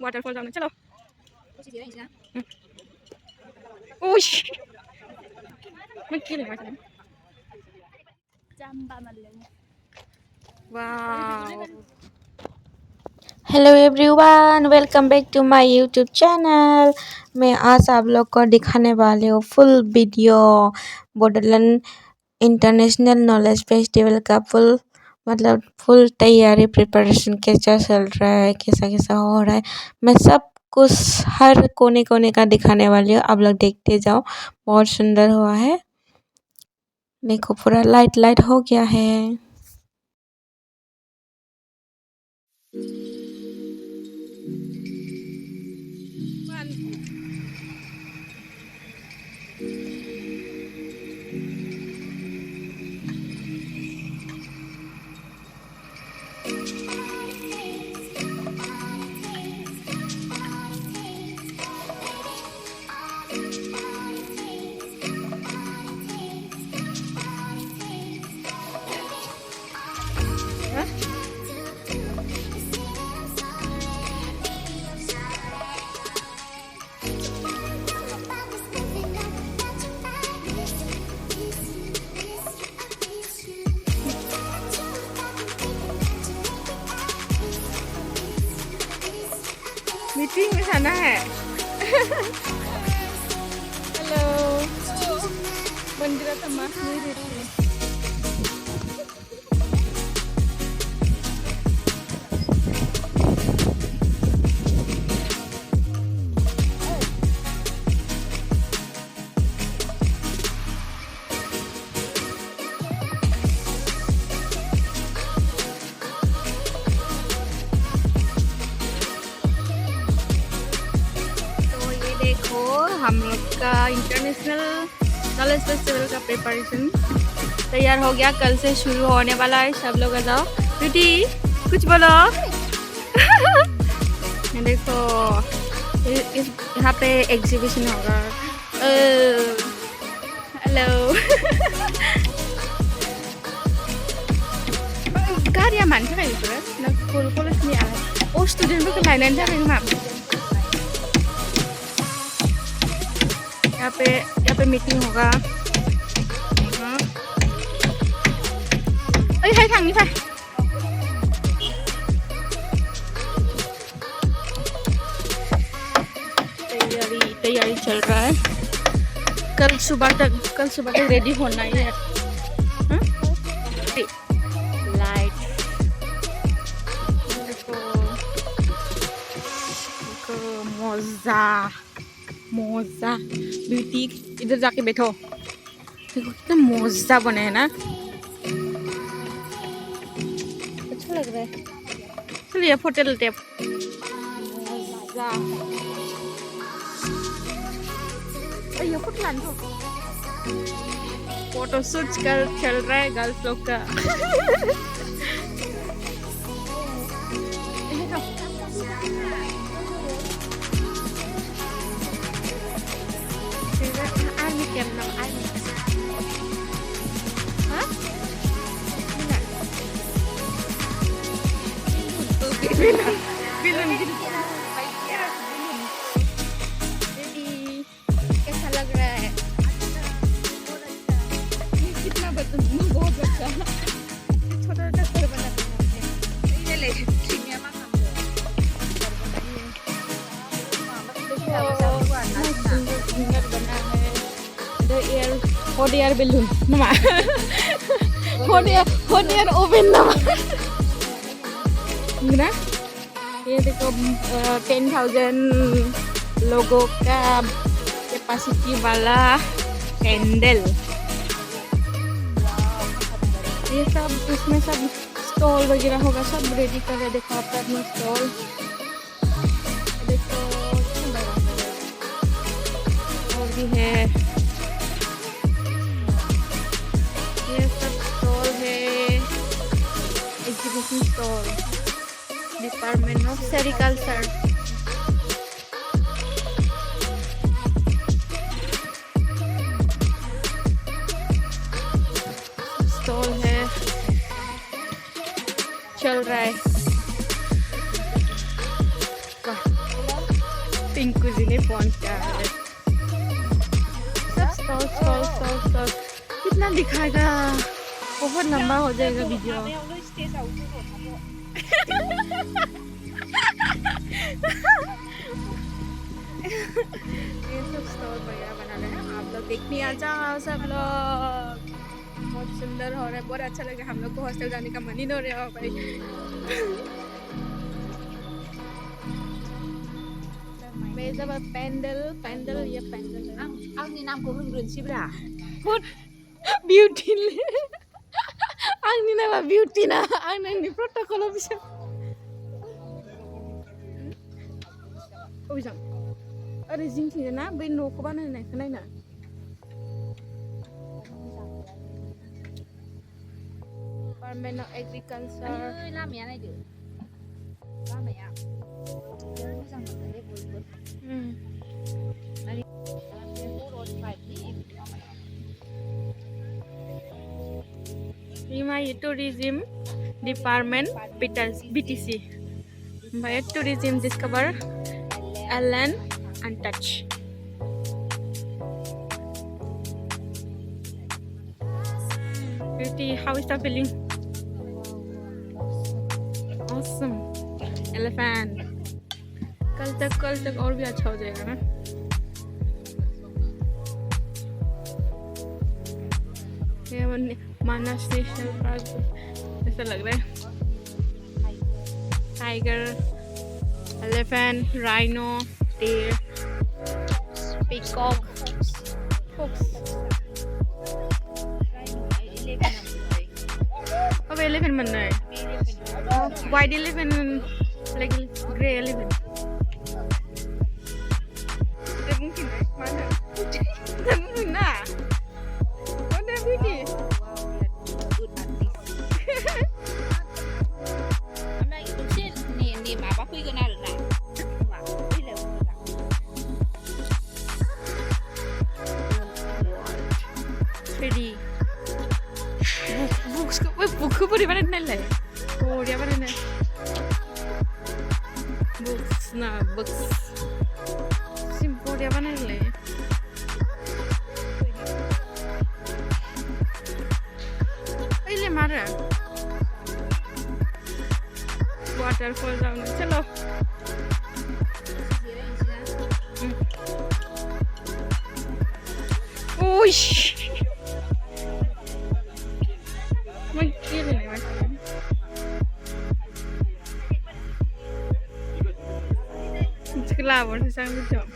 Waterfall जाना चलो ओश मैं खेलने वाला हूँ वाह hello everyone, welcome back to my YouTube channel. मैं आज आप लोग को दिखाने वाली हूँ full video Bodoland International Knowledge Festival का फुल तैयारी प्रिपरेशन कैसा चल रहा है, कैसा कैसा हो रहा है। मैं सब कुछ हर कोने कोने का दिखाने वाली हूँ, आप लोग देखते जाओ। बहुत सुंदर हुआ है, देखो पूरा लाइट लाइट हो गया है। मीटिंग में जाना है हेलो मंदिर तमा हम लोग का इंटरनेशनल नॉलेज फेस्टिवल का प्रिपरेशन तैयार हो गया। कल से शुरू होने वाला है। सब लोग आ जाओ। बेटी कुछ बोलो देखो यहाँ पे एग्जीबिशन होगा। हेलो गारिया मानि थाखाय बेफोरो ना कलेजनि आलाय अ स्टुडेन्टफोरखौ लायनायनि थाखाय नामा? यहाँ पे मीटिंग होगा। अरे हाय थांनि फा तैयारी चल रहा है। कल सुबह तक रेडी होना ही है। लाइट देखो मौजा ब्यूटी इधर जाके बैठो। देखो कितना मौजा बने है ना, अच्छा लग रहा है। चलिए फोटो लेते हैं। मौजा ये फोटो शूट चल रहा है गर्ल्स लोग का आर्मी कैंप ना आर्मी हाँ बिलून कैसा लग रहा है? कितना बहुत अच्छा छोटा छोटा घर बनाते हैं। सुंदर बना है। हॉट एयर बैलून नामा हॉट एयर ओवन नामा ना। ये देखो 10,000 लोगों का कैपेसिटी वाला कैंडल। ये सब इसमें सब स्टॉल वगैरह होगा, सब रेडी कर रहे। देखो आपका अपना स्टॉल देखो और भी है। ये सब स्टॉल है exhibition stall department of sericulture. Stall है चल रहा है। पिंकू जी ने फोन किया है। सब स्टॉल स्टॉल स्टॉल स्टॉल कितना दिखाएगा, बहुत लंबा हो जाएगा वीडियो। ये सब स्टॉल वगैरह बना रहे हैं, आप लोग देखने आ जाओ सब लोग। बहुत सुंदर हो रहा है, बहुत अच्छा लग रहा है। हम लोग को हॉस्टल जाने का मन ही नहीं हो रहा है भाई। bây giờ pendel pendel ya pendel Ang ni nam ko hung run sibra. put beauty ang ni na beauty na ang ni protocol bisa bisa ada jing sih na be no ko bana na kanai na Department of Agriculture Ơi la mẹ này được. La mẹ ạ. Cái rằng là cái bồi bồi. Này. Cái phố rồi phải đi. Himaya Tourism Department BTC Himaya Tourism Discover Island Untouch. Beauty, how is that feeling? Awesome. Elephant. कल तक और भी अच्छा हो जाएगा ना। ये मानस national park ऐसा लग रहा है। Tiger, elephant, rhino, deer, peacock, fox. अब एलिफेंट बनना है। White elephant, like grey elephant. mungkin mana? Tak mungkin lah. Mana beauty? Good artist. Hôm nay cũng xin nè mà bác Huy cái nào được này. Mà Huy là Ready. Book ko di mana nila eh. Oh, dia mana nila? Books. Simple dia mana nila eh. Ile mara. Waterfall जाना चलो। Uish. Magkili na yun. Sekolah pun saya jump.